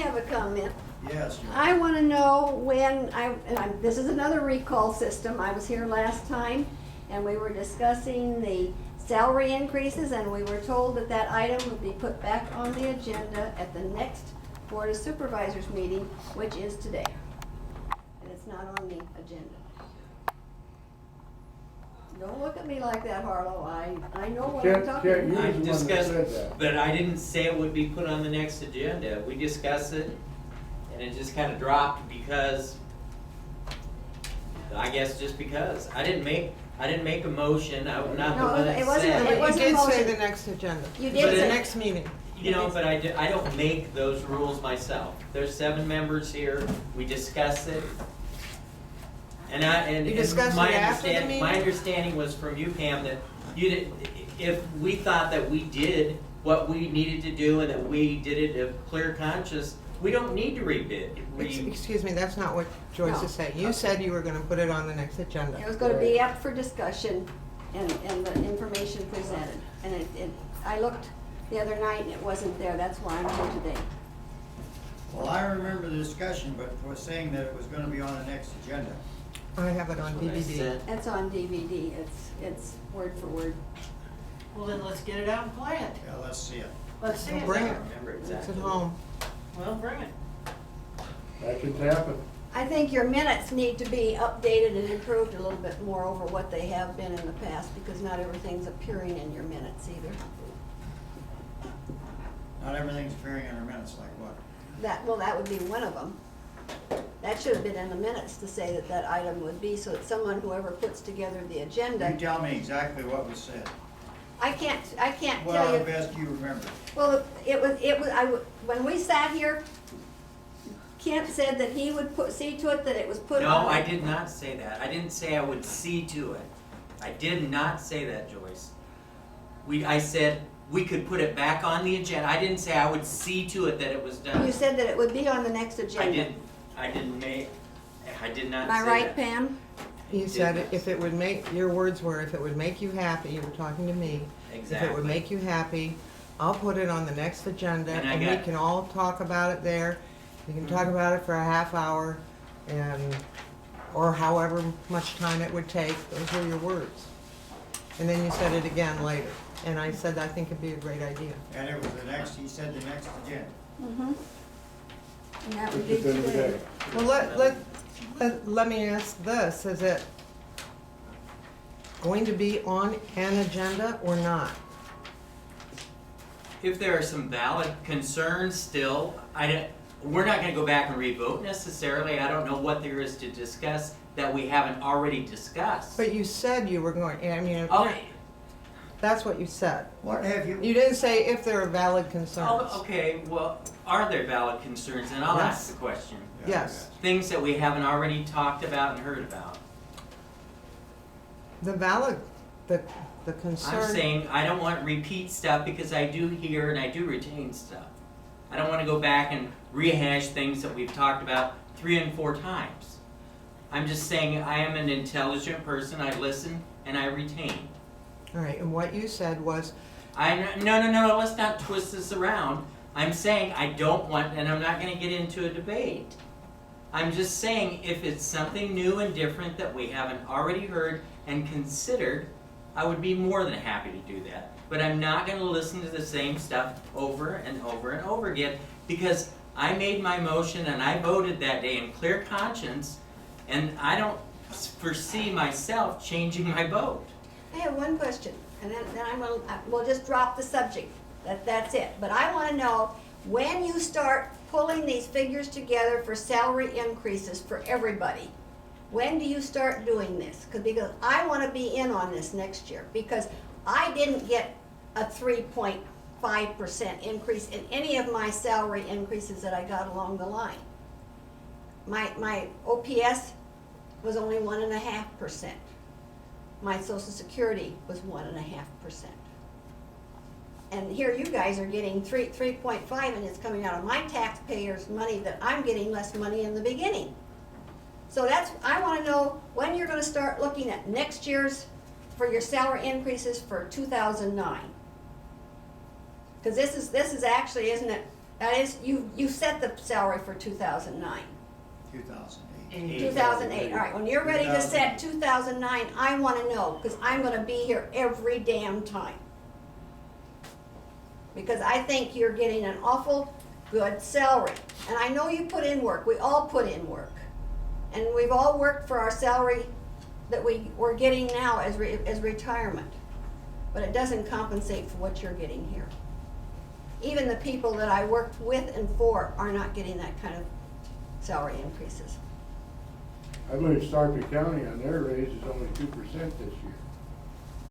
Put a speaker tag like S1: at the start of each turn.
S1: have a comment.
S2: Yes.
S1: I want to know when, this is another recall system. I was here last time, and we were discussing the salary increases, and we were told that that item would be put back on the agenda at the next Board of Supervisors meeting, which is today. And it's not on the agenda. Don't look at me like that, Harlow. I know what I'm talking
S3: Can't
S1: about.
S3: you-
S4: I
S3: You're the one that
S4: discussed,
S3: said that.
S4: but I didn't say it would be put on the next agenda. We discussed it, and it just kind of dropped because, I guess just because. I didn't make a motion, I was not the
S1: No,
S4: one that
S1: it wasn't-
S4: said.
S1: it
S5: You
S1: wasn't
S5: did say
S1: motion.
S5: the next agenda.
S1: You
S4: But
S1: did
S4: it-
S5: The
S1: say,
S5: next meeting.
S4: You know, but I don't make those rules myself. There's 7 members here, we discussed it. And
S5: You discussed
S4: my
S5: it after the
S4: understanding, my
S5: meeting?
S4: understanding was from you, Pam, that you did, if we thought that we did what we needed to do and that we did it of clear conscience, we don't need to rebid.
S5: Excuse me, that's not what Joyce
S1: No.
S5: is saying. You said you were gonna put it on the next agenda.
S1: it was gonna be up for discussion and the information presented. And I looked the other night and it wasn't there, that's why I'm here today.
S2: Well, I remember the discussion, but was saying that it was gonna be on the next agenda.
S5: I have it on
S4: That's what I
S5: DVD.
S4: said.
S1: It's on DVD, it's word for word.
S6: Well, then let's get it out and play it.
S2: Yeah, let's see it.
S6: Let's see
S5: Well,
S6: it.
S5: bring
S4: I
S5: it.
S4: don't remember
S5: It's
S4: exactly.
S5: at home.
S6: Well, bring it.
S3: Actions happen.
S1: I think your minutes need to be updated and improved a little bit more over what they have been in the past, because not everything's appearing in your minutes either.
S2: Not everything's appearing in our minutes, like what?
S1: That would be one of them. That should have been in the minutes to say that that item would be, so that someone, whoever puts together the
S2: You
S1: agenda,
S2: tell me exactly what was said.
S1: I can't
S2: Well,
S1: tell
S2: the
S1: you.
S2: best you remember.
S1: Well, when we sat here, Kent said that he would see to it that it was put on.
S4: No, I did not say that. I didn't say I would see to it. I did not say that, Joyce. I said we could put it back on the agenda. I didn't say I would see to it that it was done.
S1: You said that it would be on the next agenda.
S4: I did not say
S1: Am I right,
S4: that.
S1: Pam?
S5: You
S4: did
S5: said
S4: not
S5: if
S4: say
S5: it would make, your words were, if it would make you happy, you were talking to me. If it would
S4: Exactly.
S5: make you happy, I'll put it on the next agenda
S4: And I
S5: and we
S4: got-
S5: can all talk about it there. You can talk about it for a half hour and, or however much time it would take. Those were your words. And then you said it again later. And I said, I think it'd be a great idea.
S2: And it was the next, he said the next agenda.
S1: Mm-hmm. And that would
S3: Which
S1: be
S3: is in the
S1: today.
S3: day.
S5: Well, let me ask this, is it going to be on an agenda or not?
S4: If there are some valid concerns still, we're not gonna go back and revote necessarily. I don't know what there is to discuss that we haven't already discussed.
S5: But you said you were going, I mean,
S4: Oh,
S5: that's what you said.
S2: What have you?
S5: You didn't say if there are valid concerns.
S4: oh, okay, well, are there valid concerns? And I'll
S5: Yes.
S4: ask the question.
S5: Yes.
S4: Things that we haven't already talked about and heard about.
S5: The valid, the concern.
S4: I'm saying I don't want repeat stuff because I do hear and I do retain stuff. I don't want to go back and rehash things that we've talked about 3 and 4 times. I'm just saying I am an intelligent person. I listen and I retain.
S5: All right, and what you said was,
S4: No, let's not twist this around. I'm saying I don't want, and I'm not going to get into a debate. I'm just saying if it's something new and different that we haven't already heard and considered, I would be more than happy to do that. But I'm not going to listen to the same stuff over and over and over again because I made my motion and I voted that day in clear conscience, and I don't foresee myself changing my vote.
S1: I have one question, and then we'll just drop the subject. That's it. But I want to know, when you start pulling these figures together for salary increases for everybody, when do you start doing this? Because I want to be in on this next year, because I didn't get a 3.5% increase in any of my salary increases that I got along the line. My OPS was only 1.5%. My Social Security was 1.5%. And here you guys are getting 3.5, and it's coming out of my taxpayers' money that I'm getting less money in the beginning. So I want to know when you're going to start looking at next year's for your salary increases for 2009. Because this is actually, isn't it, That is, you set the salary for 2009.
S2: 2008.
S1: 2008, all right, when you're ready to set 2009, I wanna know, because I'm gonna be here every damn time. Because I think you're getting an awful good salary, and I know you put in work, we all put in work. And we've all worked for our salary that we're getting now as retirement. But it doesn't compensate for what you're getting here. Even the people that I worked with and for are not getting that kind of salary increases.
S3: I believe Starkey County on their raise is only 2% this year.